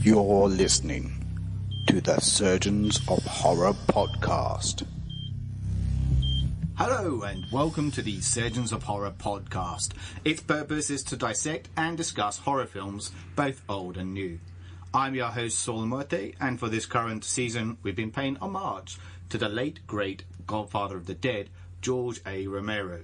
You're listening to the Surgeons of Horror podcast. Hello and welcome to the Surgeons of Horror podcast. Its purpose is to dissect and discuss horror films, both old and new. I'm your host Saul Muerte, and for this current season we've been paying homage to the late great godfather of the dead, George A. Romero.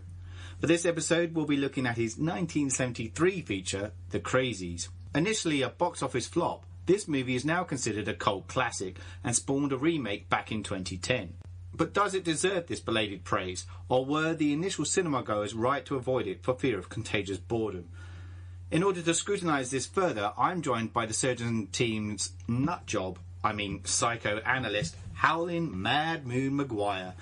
For this episode we'll be looking at his 1973 feature, The Crazies. Initially a box office flop, this movie is now considered a cult classic and spawned a remake back in 2010. But does it deserve this belated praise, or were the initial cinema goers right to avoid it for fear of contagious boredom? In order to scrutinise this further, I'm joined by the Surgeon team's psychoanalyst, Howling Mad Maguire.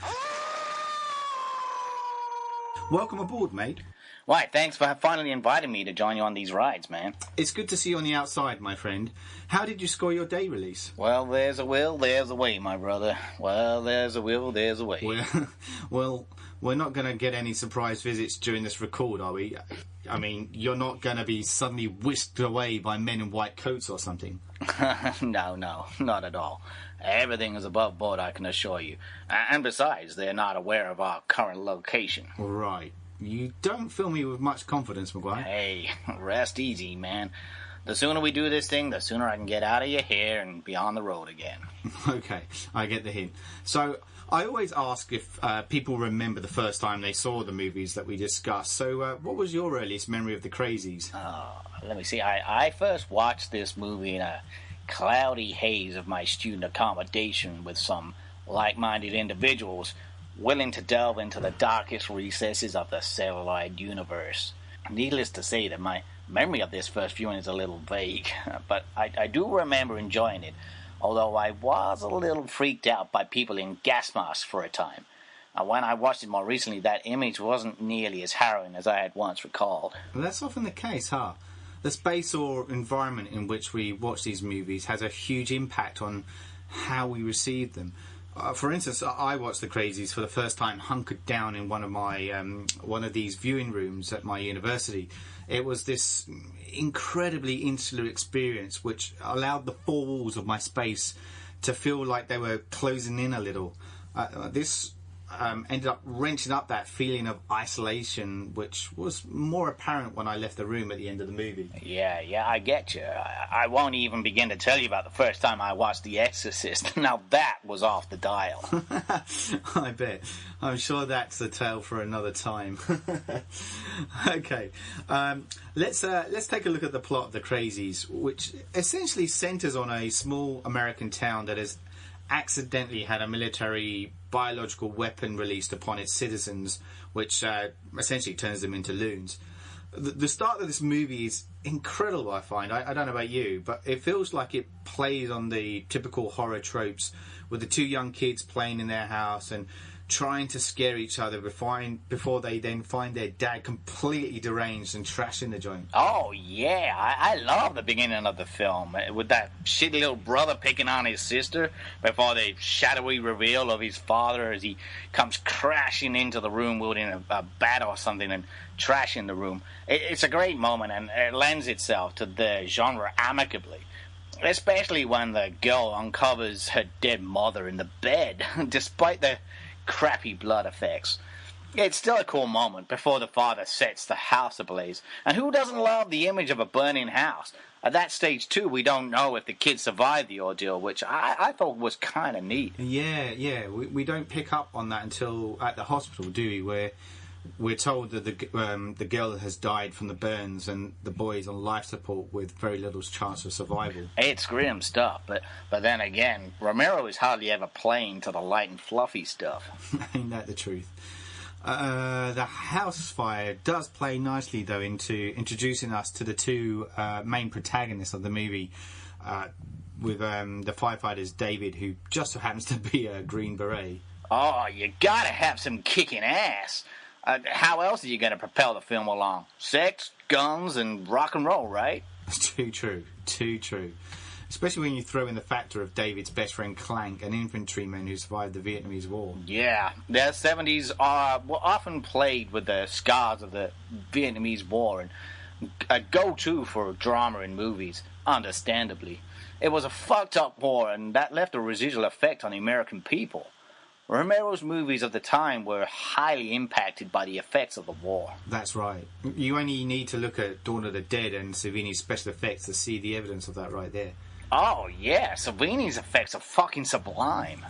Welcome aboard, mate. Why, thanks for finally inviting me to join you on these rides, man. It's good to see you on the outside, my friend. How did you score your day release? Well, there's a will, there's a way, my brother. Well, there's a will, there's a way. Well, we're not going to get any surprise visits during this record, are we? I mean, you're not going to be suddenly whisked away by men in white coats or something. No, not at all. Everything is above board, I can assure you. And besides, they're not aware of our current location. Right. You don't fill me with much confidence, Maguire. Hey, rest easy, man. The sooner we do this thing, the sooner I can get out of your hair and be on the road again. Okay, I get the hint. So, I always ask if people remember the first time they saw the movies that we discussed. So, what was your earliest memory of The Crazies? Let me see. I first watched this movie in a cloudy haze of my student accommodation with some like-minded individuals willing to delve into the darkest recesses of the celluloid universe. Needless to say that my memory of this first viewing is a little vague, but I do remember enjoying it, although I was a little freaked out by people in gas masks for a time. When I watched it more recently, that image wasn't nearly as harrowing as I had once recalled. Well, that's often the case, huh? The space or environment in which we watch these movies has a huge impact on how we receive them. For instance, I watched The Crazies for the first time hunkered down in one of these viewing rooms at my university. It was this incredibly insular experience which allowed the four walls of my space to feel like they were closing in a little. This ended up wrenching up that feeling of isolation, which was more apparent when I left the room at the end of the movie. Yeah, I get you. I won't even begin to tell you about the first time I watched The Exorcist. Now that was off the dial. I bet. I'm sure that's a tale for another time. Okay, let's take a look at the plot of The Crazies, which essentially centres on a small American town that has accidentally had a military biological weapon released upon its citizens, which essentially turns them into loons. The start of this movie is incredible, I find. I don't know about you, but it feels like it plays on the typical horror tropes, with the two young kids playing in their house and trying to scare each other before they then find their dad completely deranged and trashing the joint. Oh, yeah. I love the beginning of the film, with that shitty little brother picking on his sister before the shadowy reveal of his father as he comes crashing into the room wielding a bat or something and trashing the room. It's a great moment, and it lends itself to the genre amicably. Especially when the girl uncovers her dead mother in the bed, despite the crappy blood effects. It's still a cool moment before the father sets the house ablaze. And who doesn't love the image of a burning house? At that stage, too, we don't know if the kid survived the ordeal, which I thought was kind of neat. Yeah. We don't pick up on that until at the hospital, do we? Where we're told that the girl has died from the burns and the boy is on life support with very little chance of survival. It's grim stuff, but then again, Romero is hardly ever playing to the light and fluffy stuff. Ain't that the truth? The house fire does play nicely, though, into introducing us to the two main protagonists of the movie, with the firefighters David, who just so happens to be a Green Beret. Oh, you gotta have some kicking ass. How else are you going to propel the film along? Sex, guns, and rock and roll, right? Too true. Especially when you throw in the factor of David's best friend Clank, an infantryman who survived the Vietnamese War. Yeah, the 70s were often played with the scars of the Vietnamese War, and A go-to for drama in movies, understandably. It was a fucked up war, and that left a residual effect on the American people. Romero's movies of the time were highly impacted by the effects of the war. That's right. You only need to look at Dawn of the Dead and Savini's special effects to see the evidence of that right there. Oh, yeah, Savini's effects are fucking sublime.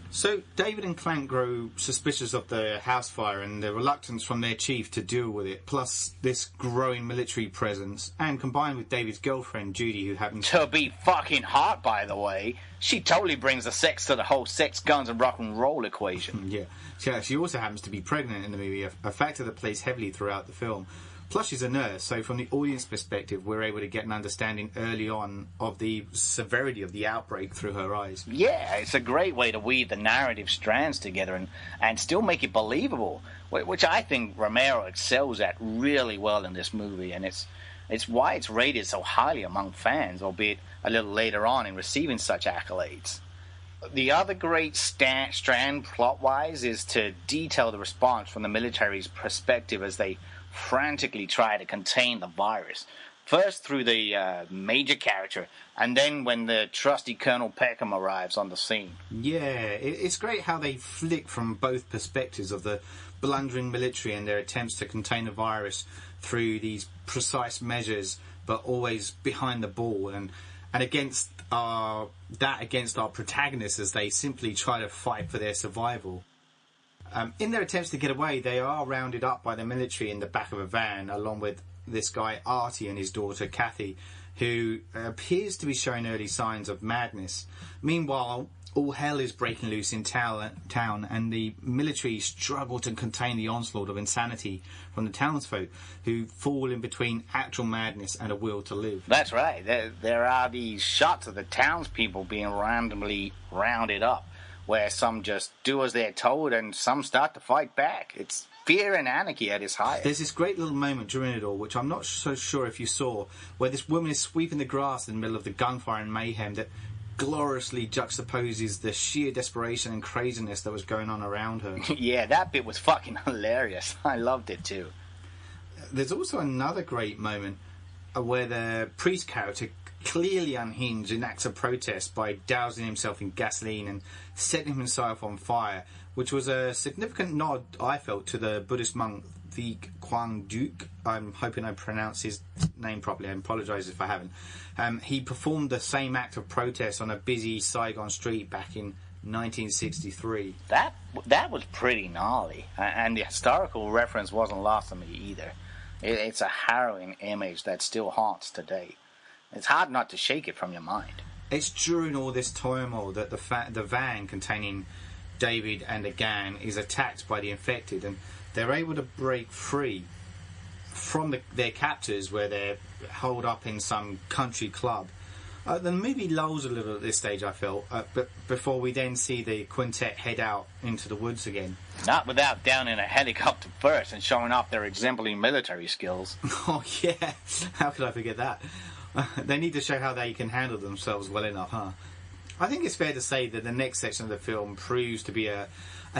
So, David and Clank grow suspicious of the house fire and the reluctance from their chief to deal with it, plus this growing military presence, and combined with David's girlfriend, Judy, who happens to be fucking hot, by the way. She totally brings the sex to the whole sex, guns, and rock and roll equation. Yeah. She also happens to be pregnant in the movie, a factor that plays heavily throughout the film. Plus, she's a nurse, so from the audience perspective, we're able to get an understanding early on of the severity of the outbreak through her eyes. Yeah, it's a great way to weave the narrative strands together and still make it believable, which I think Romero excels at really well in this movie, and it's why it's rated so highly among fans, albeit a little later on in receiving such accolades. The other great strand plot-wise is to detail the response from the military's perspective as they frantically try to contain the virus. First through the major character, and then when the trusty Colonel Peckham arrives on the scene. Yeah, it's great how they flick from both perspectives of the blundering military and their attempts to contain the virus through these precise measures, but always behind the ball, and against our protagonists as they simply try to fight for their survival. In their attempts to get away, they are rounded up by the military in the back of a van, along with this guy Artie and his daughter Kathy, who appears to be showing early signs of madness. Meanwhile, all hell is breaking loose in town, and the military struggle to contain the onslaught of insanity from the townsfolk, who fall in between actual madness and a will to live. That's right. There are these shots of the townspeople being randomly rounded up, where some just do as they're told and some start to fight back. It's fear and anarchy at its highest. There's this great little moment during it all, which I'm not so sure if you saw, where this woman is sweeping the grass in the middle of the gunfire and mayhem that gloriously juxtaposes the sheer desperation and craziness that was going on around her. Yeah, that bit was fucking hilarious. I loved it too. There's also another great moment where the priest character, clearly unhinged, enacts a protest by dousing himself in gasoline and setting himself on fire, which was a significant nod, I felt, to the Buddhist monk the Quang Duke. I'm hoping I pronounce his name properly. I apologise if I haven't. He performed the same act of protest on a busy Saigon street back in 1963. That was pretty gnarly, and the historical reference wasn't lost on me either. It's a harrowing image that still haunts today. It's hard not to shake it from your mind. It's during all this turmoil that the van containing David and the gang is attacked by the infected, and they're able to break free from their captors, where they're holed up in some country club. The movie lulls a little at this stage, I felt, but before we then see the quintet head out into the woods again. Not without downing a helicopter first and showing off their exemplary military skills. Oh yeah, how could I forget that? They need to show how they can handle themselves well enough, huh? I think it's fair to say that the next section of the film proves to be a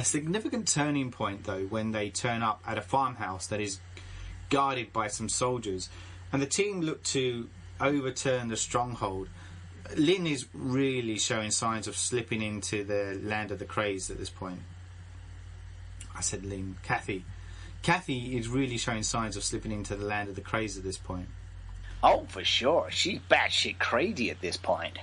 significant turning point, though, when they turn up at a farmhouse that is guarded by some soldiers, and the team look to overturn the stronghold. Lynn is really showing signs of slipping into the land of the crazed at this point. I said Lynn. Kathy. Kathy is really showing signs of slipping into the land of the crazed at this point. Oh, for sure. She's batshit crazy at this point.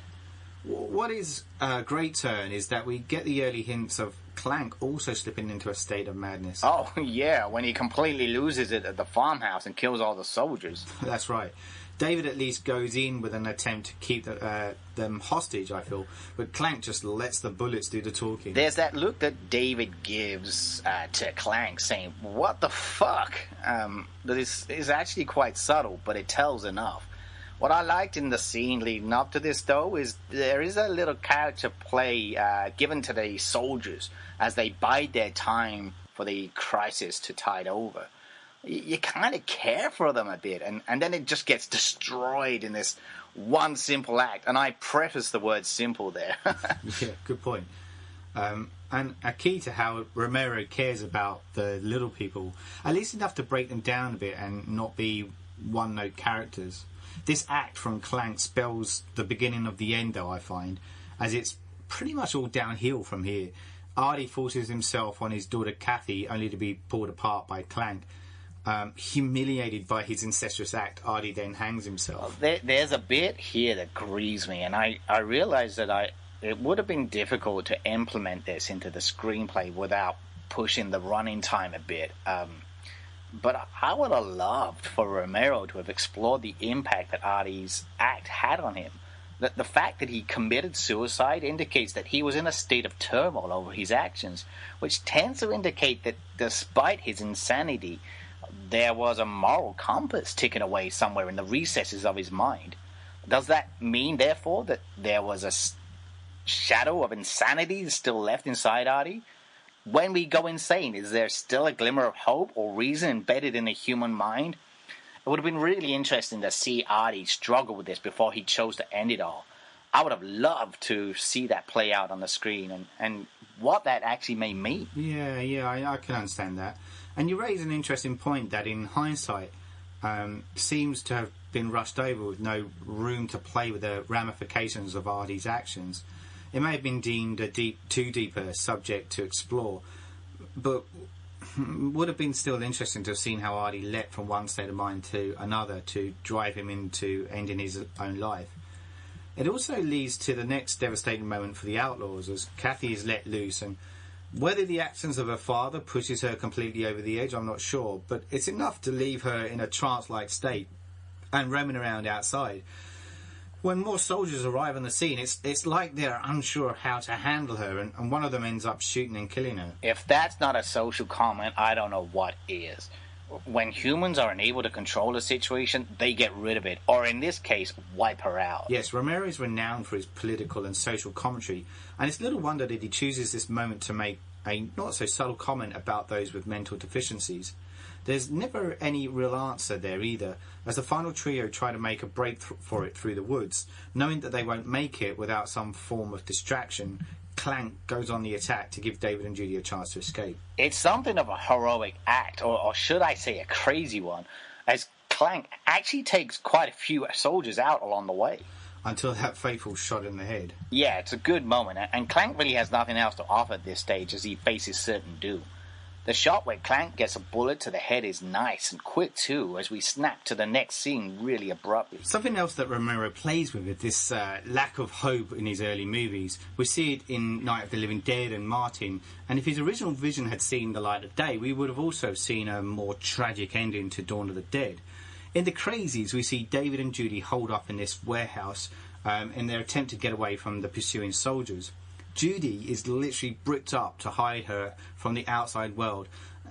What is a great turn is that we get the early hints of Clank also slipping into a state of madness. Oh, yeah, when he completely loses it at the farmhouse and kills all the soldiers. That's right. David at least goes in with an attempt to keep them hostage, I feel, but Clank just lets the bullets do the talking. There's that look that David gives to Clank saying, "What the fuck?" That is actually quite subtle, but it tells enough. What I liked in the scene leading up to this, though, is there is a little character play given to the soldiers as they bide their time for the crisis to tide over. You kind of care for them a bit, and then it just gets destroyed in this one simple act. And I preface the word simple there. Yeah, good point. And a key to how Romero cares about the little people, at least enough to break them down a bit and not be one-note characters. This act from Clank spells the beginning of the end, though, I find, as it's pretty much all downhill from here. Artie forces himself on his daughter Kathy, only to be pulled apart by Clank. Humiliated by his incestuous act, Artie then hangs himself. There's a bit here that grieves me, and I realize that it would have been difficult to implement this into the screenplay without pushing the running time a bit. But I would have loved for Romero to have explored the impact that Artie's act had on him. The fact that he committed suicide indicates that he was in a state of turmoil over his actions, which tends to indicate that despite his insanity, there was a moral compass ticking away somewhere in the recesses of his mind. Does that mean, therefore, that there was a shadow of insanity still left inside Artie? When we go insane, is there still a glimmer of hope or reason embedded in the human mind? It would have been really interesting to see Artie struggle with this before he chose to end it all. I would have loved to see that play out on the screen and what that actually may mean. Yeah, I can understand that. And you raise an interesting point that in hindsight seems to have been rushed over with no room to play with the ramifications of Artie's actions. It may have been deemed a too deep a subject to explore, but would have been still interesting to have seen how Artie leapt from one state of mind to another to drive him into ending his own life. It also leads to the next devastating moment for the outlaws as Kathy is let loose, and whether the actions of her father pushes her completely over the edge, I'm not sure, but it's enough to leave her in a trance-like state and roaming around outside. When more soldiers arrive on the scene, it's like they're unsure of how to handle her, and one of them ends up shooting and killing her. If that's not a social comment, I don't know what is. When humans are unable to control a situation, they get rid of it, or in this case, wipe her out. Yes, Romero is renowned for his political and social commentary, and it's little wonder that he chooses this moment to make a not-so-subtle comment about those with mental deficiencies. There's never any real answer there either, as the final trio try to make a break for it through the woods. Knowing that they won't make it without some form of distraction, Clank goes on the attack to give David and Judy a chance to escape. It's something of a heroic act, or should I say a crazy one, as Clank actually takes quite a few soldiers out along the way. Until that fateful shot in the head. Yeah, it's a good moment, and Clank really has nothing else to offer at this stage as he faces certain doom. The shot where Clank gets a bullet to the head is nice and quick too, as we snap to the next scene really abruptly. Something else that Romero plays with this lack of hope in his early movies. We see it in Night of the Living Dead and Martin, and if his original vision had seen the light of day, we would have also seen a more tragic ending to Dawn of the Dead. In the Crazies, we see David and Judy holed up in this warehouse in their attempt to get away from the pursuing soldiers. Judy is literally bricked up to hide her from the outside world,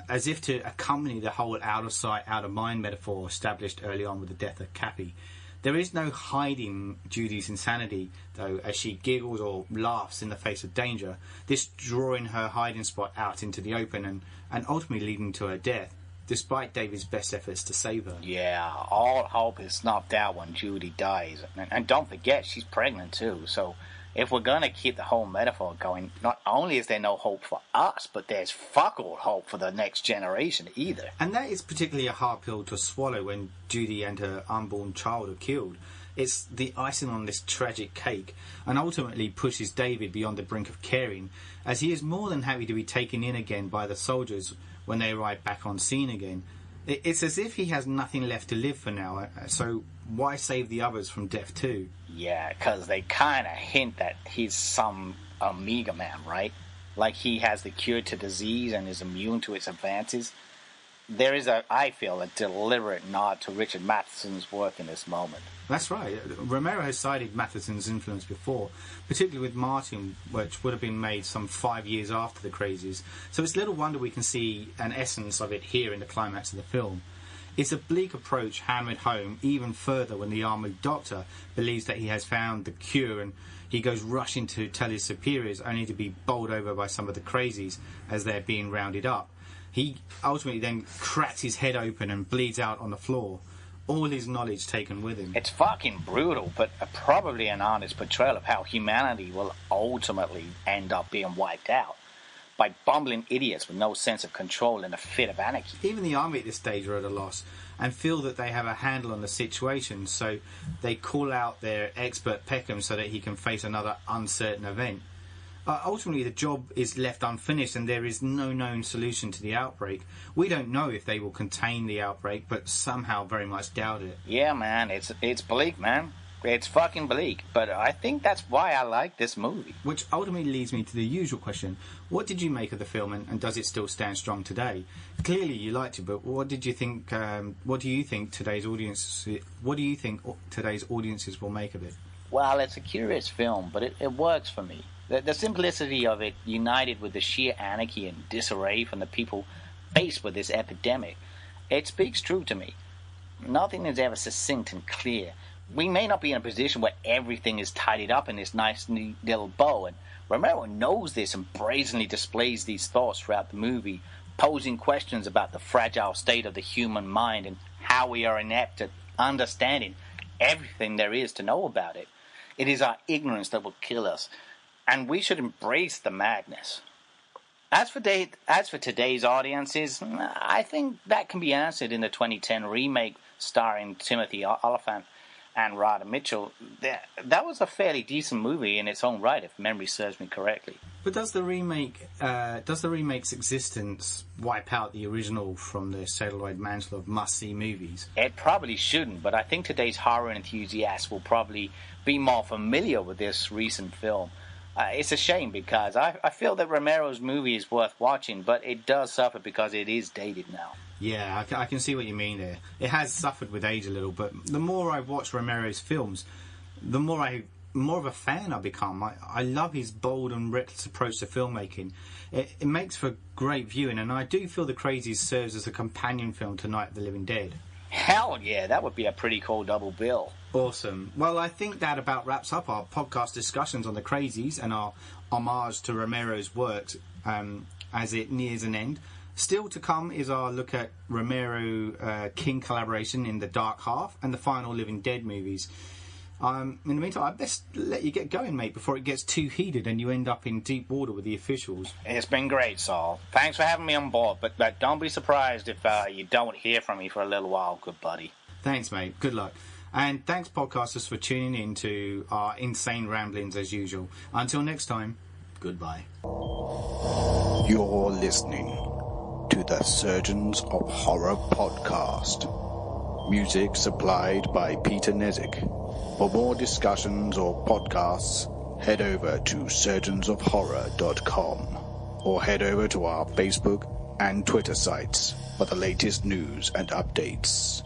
as if to accompany the whole out-of-sight, out-of-mind metaphor established early on with the death of Kathy. There is no hiding Judy's insanity, though, as she giggles or laughs in the face of danger, this drawing her hiding spot out into the open and ultimately leading to her death, despite David's best efforts to save her. Yeah, all hope is snuffed out when Judy dies. And don't forget, she's pregnant too, so if we're going to keep the whole metaphor going, not only is there no hope for us, but there's fuck all hope for the next generation either. And that is particularly a hard pill to swallow when Judy and her unborn child are killed. It's the icing on this tragic cake, and ultimately pushes David beyond the brink of caring, as he is more than happy to be taken in again by the soldiers when they arrive back on scene again. It's as if he has nothing left to live for now, so why save the others from death too? Yeah, because they kind of hint that he's some Omega Man, right? Like he has the cure to disease and is immune to its advances. There is, I feel, a deliberate nod to Richard Matheson's work in this moment. That's right. Romero has cited Matheson's influence before, particularly with Martin, which would have been made some 5 years after the Crazies. So it's little wonder we can see an essence of it here in the climax of the film. It's a bleak approach hammered home even further when the armoured doctor believes that he has found the cure, and he goes rushing to tell his superiors only to be bowled over by some of the Crazies as they're being rounded up. He ultimately then cracks his head open and bleeds out on the floor, all his knowledge taken with him. It's fucking brutal, but probably an honest portrayal of how humanity will ultimately end up being wiped out by bumbling idiots with no sense of control in a fit of anarchy. Even the army at this stage are at a loss. and feel that they have a handle on the situation, so they call out their expert Peckham so that he can face another uncertain event. Ultimately, the job is left unfinished and there is no known solution to the outbreak. We don't know if they will contain the outbreak, but somehow very much doubt it. Yeah, man, it's bleak, man. It's fucking bleak, but I think that's why I like this movie. Which ultimately leads me to the usual question: what did you make of the film, and does it still stand strong today? Clearly, you liked it, but what did you think? What do you think today's audience? What do you think today's audiences will make of it? Well, it's a curious film, but it works for me. The simplicity of it, united with the sheer anarchy and disarray from the people faced with this epidemic, it speaks true to me. Nothing is ever succinct and clear. We may not be in a position where everything is tidied up in this nice neat little bow, and Romero knows this and brazenly displays these thoughts throughout the movie, posing questions about the fragile state of the human mind and how we are inept at understanding everything there is to know about it. It is our ignorance that will kill us, and we should embrace the madness. As for today's audiences, I think that can be answered in the 2010 remake starring Timothy Olyphant and Radha Mitchell. That was a fairly decent movie in its own right, if memory serves me correctly. But does the remake's existence wipe out the original from the celluloid mantle of must-see movies? It probably shouldn't, but I think today's horror enthusiasts will probably be more familiar with this recent film. It's a shame because I feel that Romero's movie is worth watching, but it does suffer because it is dated now. Yeah, I can see what you mean there. It has suffered with age a little, but the more I watch Romero's films, the more of a fan I become. I love his bold and reckless approach to filmmaking. It makes for great viewing, and I do feel The Crazies serves as a companion film to Night of the Living Dead. Hell yeah, that would be a pretty cool double bill. Awesome. Well, I think that about wraps up our podcast discussions on The Crazies and our homage to Romero's works as it nears an end. Still to come is our look at Romero-King collaboration in The Dark Half and the final Living Dead movies. In the meantime, I'd best let you get going, mate, before it gets too heated and you end up in deep water with the officials. It's been great, Saul. Thanks for having me on board, but don't be surprised if you don't hear from me for a little while, good buddy. Thanks, mate. Good luck. And thanks, podcasters, for tuning in to our insane ramblings as usual. Until next time, goodbye. You're listening to the Surgeons of Horror podcast. Music supplied by Peter Nezik. For more discussions or podcasts, head over to surgeonsofhorror.com or head over to our Facebook and Twitter sites for the latest news and updates.